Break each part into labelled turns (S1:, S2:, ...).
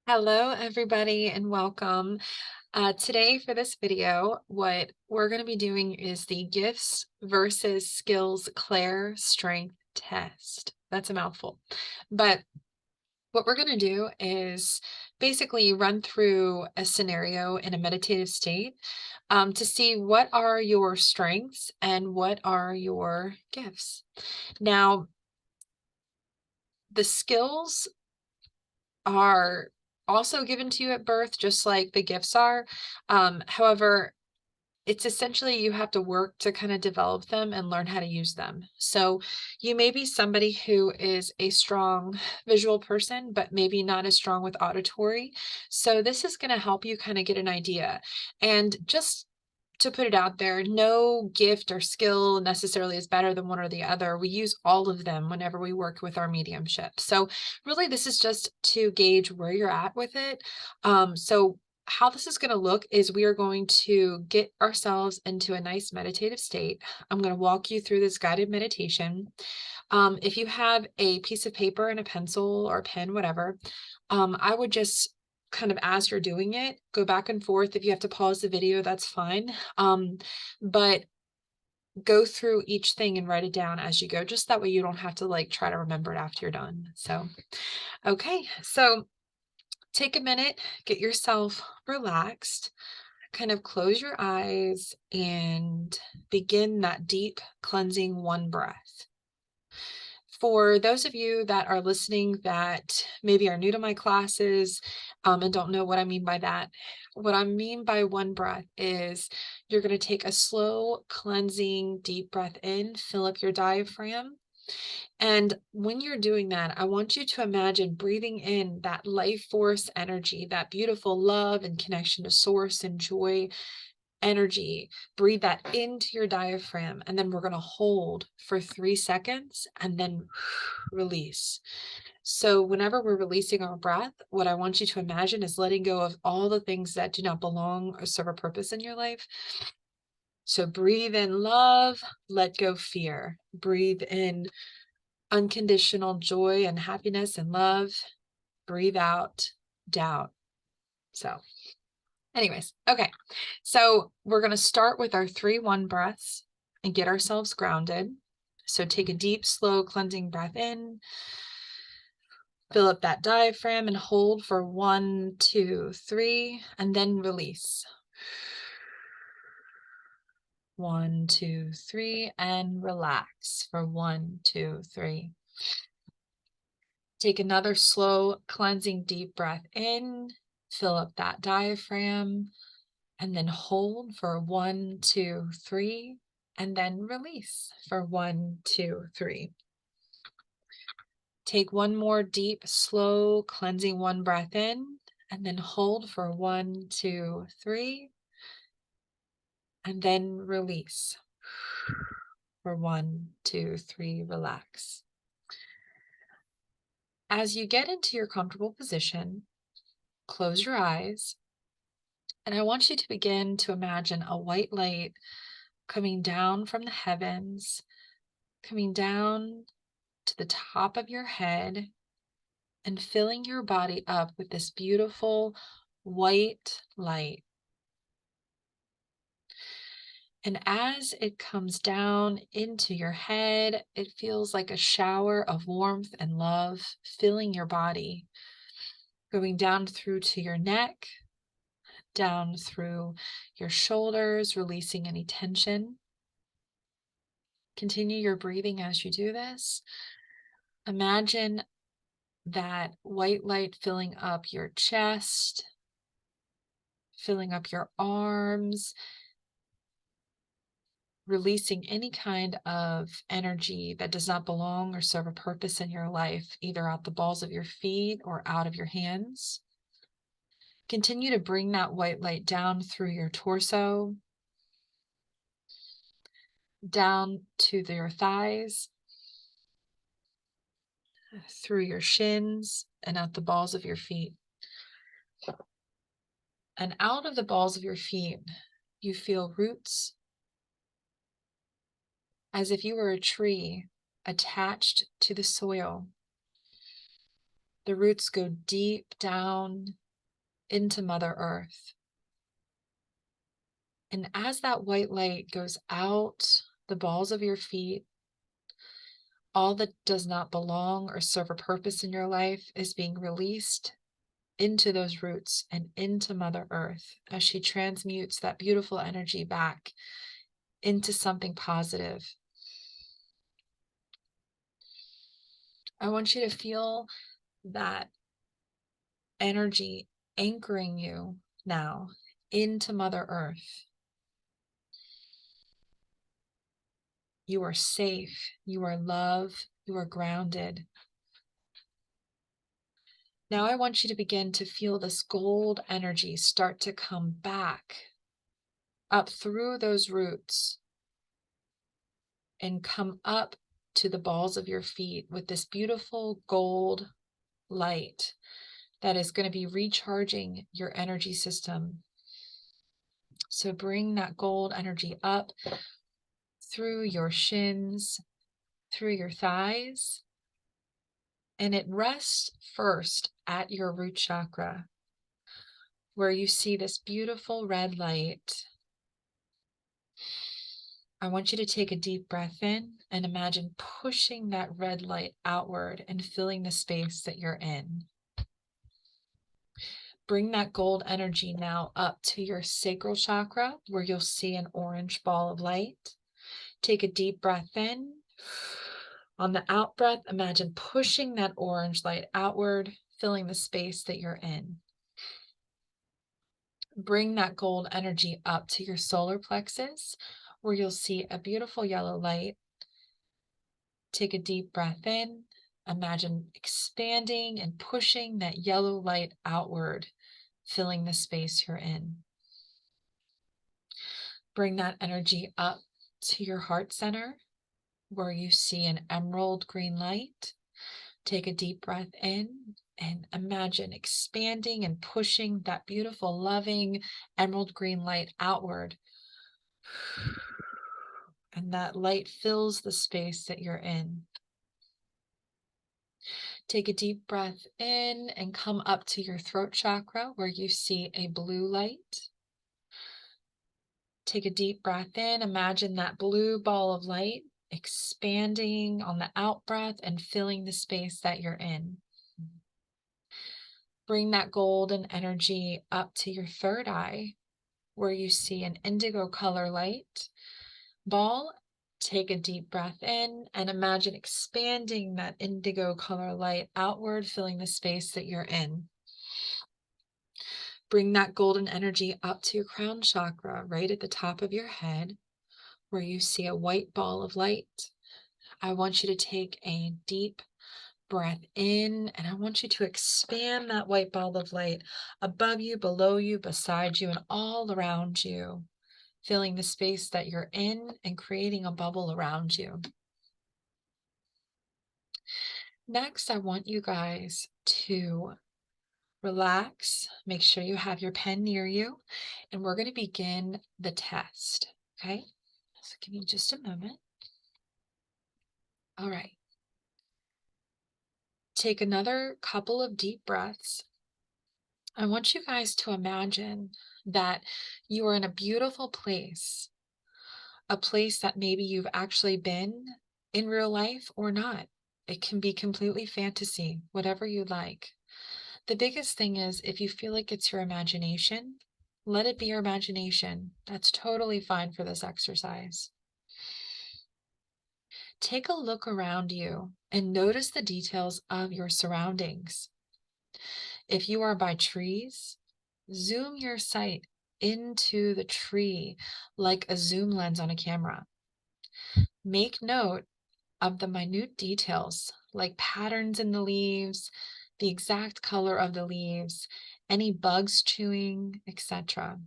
S1: Hello, everybody, and welcome. Today, for this video, what we're going to be doing is the Gifts versus Skills Clair Strength Test. That's a mouthful. But what we're going to do is basically run through a scenario in a meditative state to see what are your strengths and what are your gifts. Now, the skills are also given to you at birth, just like the gifts are. However, it's essentially you have to work to kind of develop them and learn how to use them. So you may be somebody who is a strong visual person, but maybe not as strong with auditory. So this is going to help you kind of get an idea. And just to put it out there, no gift or skill necessarily is better than one or the other. We use all of them whenever we work with our mediumship. So really, this is just to gauge where you're at with it. So how this is going to look is we are going to get ourselves into a nice meditative state. I'm going to walk you through this guided meditation. If you have a piece of paper and a pencil or a pen, whatever, I would just kind of as you're doing it, go back and forth. If you have to pause the video, that's fine. But go through each thing and write it down as you go, just that way you don't have to like try to remember it after you're done. So, okay. So take a minute, get yourself relaxed, kind of close your eyes and begin that deep cleansing one breath. For those of you that are listening that maybe are new to my classes and don't know what I mean by that, what I mean by one breath is you're going to take a slow, cleansing, deep breath in, fill up your diaphragm. And when you're doing that, I want you to imagine breathing in that life force energy, that beautiful love and connection to source and joy energy. Breathe that into your diaphragm, and then we're going to hold for 3 seconds and then release. So, whenever we're releasing our breath, what I want you to imagine is letting go of all the things that do not belong or serve a purpose in your life. So, breathe in love, let go fear. Breathe in unconditional joy and happiness and love. Breathe out doubt. So, anyways, okay. So we're going to start with our 3-1 breaths and get ourselves grounded. So take a deep, slow, cleansing breath in. Fill up that diaphragm and hold for 1, 2, 3, and then release. 1, 2, 3, and relax for 1, 2, 3. Take another slow, cleansing, deep breath in. Fill up that diaphragm. And then hold for 1, 2, 3, and then release for 1, 2, 3. Take one more deep, slow, cleansing one breath in, and then hold for 1, 2, 3, and then release for 1, 2, 3, relax. As you get into your comfortable position, close your eyes, and I want you to begin to imagine a white light coming down from the heavens, coming down to the top of your head and filling your body up with this beautiful white light. And as it comes down into your head, it feels like a shower of warmth and love filling your body, going down through to your neck, down through your shoulders, releasing any tension. Continue your breathing as you do this. Imagine that white light filling up your chest, filling up your arms, releasing any kind of energy that does not belong or serve a purpose in your life, either out the balls of your feet or out of your hands. Continue to bring that white light down through your torso, down to your thighs, through your shins, and out the balls of your feet. And out of the balls of your feet, you feel roots as if you were a tree attached to the soil. The roots go deep down into Mother Earth. And as that white light goes out the balls of your feet, all that does not belong or serve a purpose in your life is being released into those roots and into Mother Earth as she transmutes that beautiful energy back into something positive. I want you to feel that energy anchoring you now into Mother Earth. You are safe, you are loved, you are grounded. Now I want you to begin to feel this gold energy start to come back up through those roots and come up to the balls of your feet with this beautiful gold light that is going to be recharging your energy system. So bring that gold energy up through your shins, through your thighs, and it rests first at your root chakra, where you see this beautiful red light. I want you to take a deep breath in and imagine pushing that red light outward and filling the space that you're in. Bring that gold energy now up to your sacral chakra, where you'll see an orange ball of light. Take a deep breath in. On the out breath, imagine pushing that orange light outward, filling the space that you're in. Bring that gold energy up to your solar plexus, where you'll see a beautiful yellow light. Take a deep breath in. Imagine expanding and pushing that yellow light outward, filling the space you're in. Bring that energy up to your heart center, where you see an emerald green light. Take a deep breath in and imagine expanding and pushing that beautiful, loving emerald green light outward. And that light fills the space that you're in. Take a deep breath in and come up to your throat chakra, where you see a blue light. Take a deep breath in. Imagine that blue ball of light expanding on the out breath and filling the space that you're in. Bring that golden energy up to your third eye, where you see an indigo color light ball. Take a deep breath in and imagine expanding that indigo color light outward, filling the space that you're in. Bring that golden energy up to your crown chakra, right at the top of your head, where you see a white ball of light. I want you to take a deep breath in, and I want you to expand that white ball of light above you, below you, beside you, and all around you, filling the space that you're in and creating a bubble around you. Next, I want you guys to relax. Make sure you have your pen near you, and we're going to begin the test. Okay, so give me just a moment. All right. Take another couple of deep breaths. I want you guys to imagine that you are in a beautiful place, a place that maybe you've actually been in real life or not. It can be completely fantasy, whatever you like. The biggest thing is, if you feel like it's your imagination, let it be your imagination. That's totally fine for this exercise. Take a look around you and notice the details of your surroundings. If you are by trees, zoom your sight into the tree like a zoom lens on a camera. Make note of the minute details like patterns in the leaves, the exact color of the leaves, any bugs chewing, etc.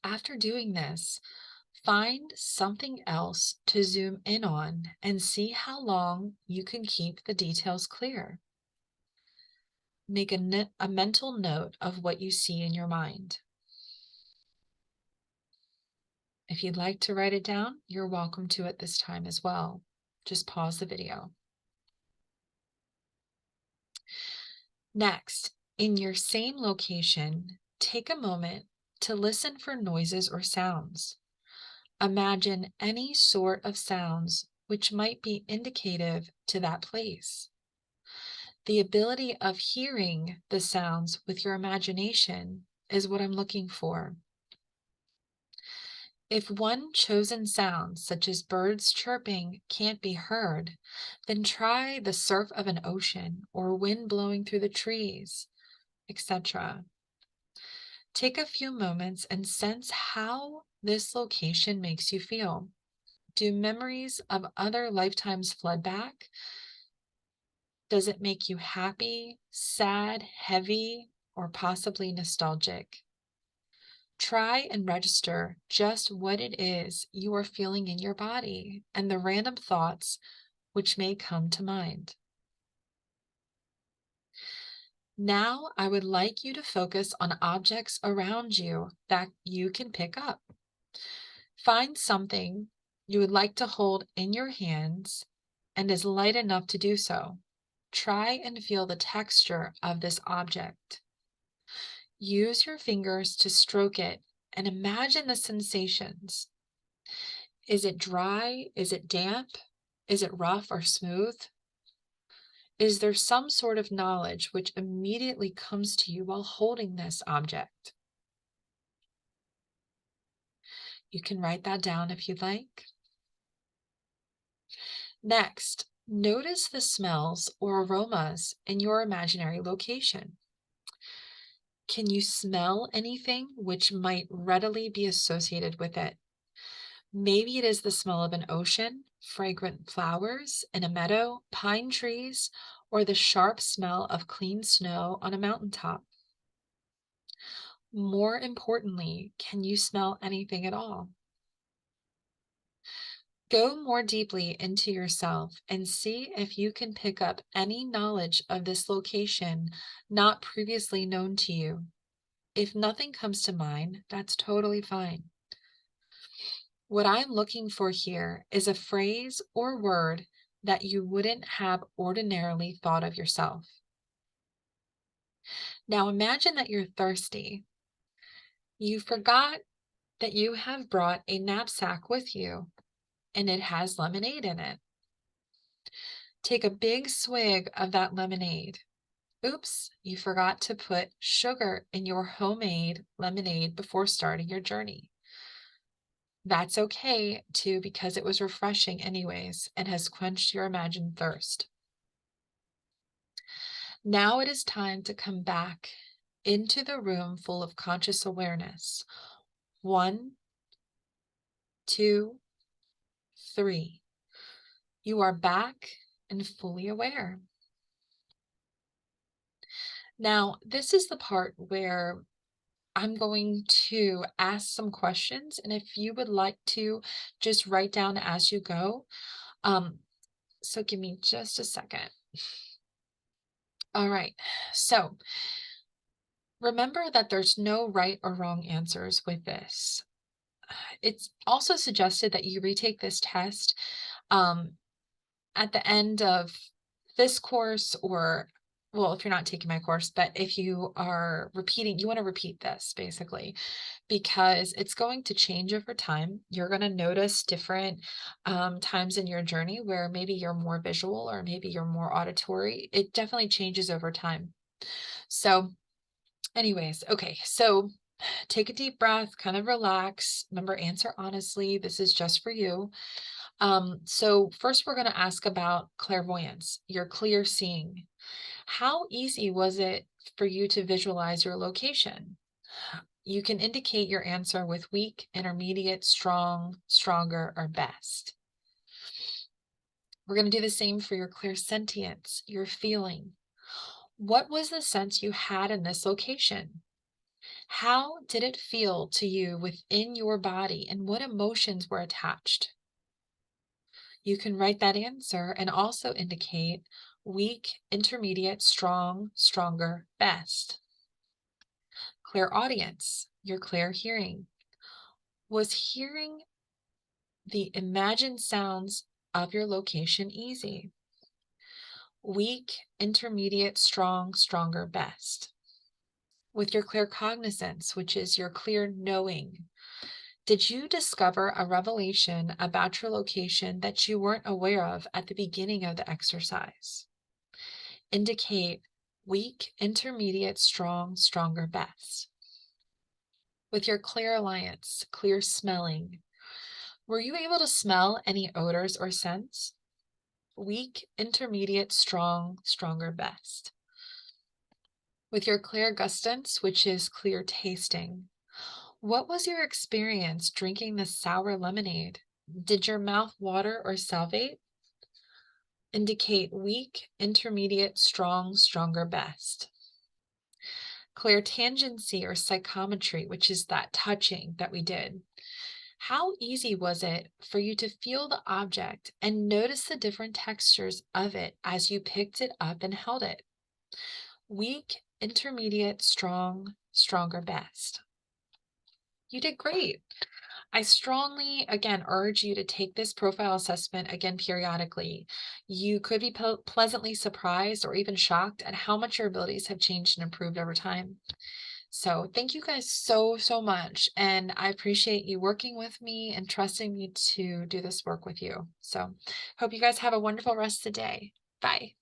S1: After doing this, find something else to zoom in on and see how long you can keep the details clear. Make a mental note of what you see in your mind. If you'd like to write it down, you're welcome to at this time as well. Just pause the video. Next, in your same location, take a moment to listen for noises or sounds. Imagine any sort of sounds which might be indicative to that place. The ability of hearing the sounds with your imagination is what I'm looking for. If one chosen sound, such as birds chirping, can't be heard, then try the surf of an ocean or wind blowing through the trees, etc. Take a few moments and sense how this location makes you feel. Do memories of other lifetimes flood back? Does it make you happy, sad, heavy, or possibly nostalgic? Try and register just what it is you are feeling in your body and the random thoughts which may come to mind. Now, I would like you to focus on objects around you that you can pick up. Find something you would like to hold in your hands and is light enough to do so. Try and feel the texture of this object. Use your fingers to stroke it and imagine the sensations. Is it dry? Is it damp? Is it rough or smooth? Is there some sort of knowledge which immediately comes to you while holding this object? You can write that down if you'd like. Next, notice the smells or aromas in your imaginary location. Can you smell anything which might readily be associated with it? Maybe it is the smell of an ocean, fragrant flowers in a meadow, pine trees, or the sharp smell of clean snow on a mountaintop. More importantly, can you smell anything at all? Go more deeply into yourself and see if you can pick up any knowledge of this location not previously known to you. If nothing comes to mind, that's totally fine. What I'm looking for here is a phrase or word that you wouldn't have ordinarily thought of yourself. Now imagine that you're thirsty. You forgot that you have brought a knapsack with you and it has lemonade in it. Take a big swig of that lemonade. Oops, you forgot to put sugar in your homemade lemonade before starting your journey. That's okay too, because it was refreshing anyways and has quenched your imagined thirst. Now it is time to come back into the room full of conscious awareness. 1, 2, 3. You are back and fully aware. Now, this is the part where I'm going to ask some questions, and if you would like to just write down as you go. Um, so give me just a second. All right. So remember that there's no right or wrong answers with this. It's also suggested that you retake this test um, at the end of this course, or, well, if you're not taking my course, but if you are repeating, you want to repeat this basically, because it's going to change over time. You're going to notice different times in your journey where maybe you're more visual or maybe you're more auditory. It definitely changes over time. So, anyways, okay, so take a deep breath, kind of relax. Remember, answer honestly. This is just for you. So first we're going to ask about clairvoyance, your clear seeing. How easy was it for you to visualize your location? You can indicate your answer with weak, intermediate, strong, stronger, or best. We're going to do the same for your clairsentience, your feeling. What was the sense you had in this location? How did it feel to you within your body, and what emotions were attached? You can write that answer and also indicate weak, intermediate, strong, stronger, best. Clear audience, your clear hearing. Was hearing the imagined sounds of your location easy? Weak, intermediate, strong, stronger, best. With your clear cognizance, which is your clear knowing, did you discover a revelation about your location that you weren't aware of at the beginning of the exercise? Indicate weak, intermediate, strong, stronger, best. With your clear alliance, clear smelling, were you able to smell any odors or scents? Weak, intermediate, strong, stronger, best. With your clear gustance, which is clear tasting, what was your experience drinking the sour lemonade? Did your mouth water or salivate? Indicate weak, intermediate, strong, stronger, best. Clear tangency or psychometry, which is that touching that we did. How easy was it for you to feel the object and notice the different textures of it as you picked it up and held it? Weak, intermediate, strong, stronger, best. You did great. I strongly, again, urge you to take this profile assessment again periodically. You could be pleasantly surprised or even shocked at how much your abilities have changed and improved over time. So thank you guys so much. And I appreciate you working with me and trusting me to do this work with you. So hope you guys have a wonderful rest of the day. Bye.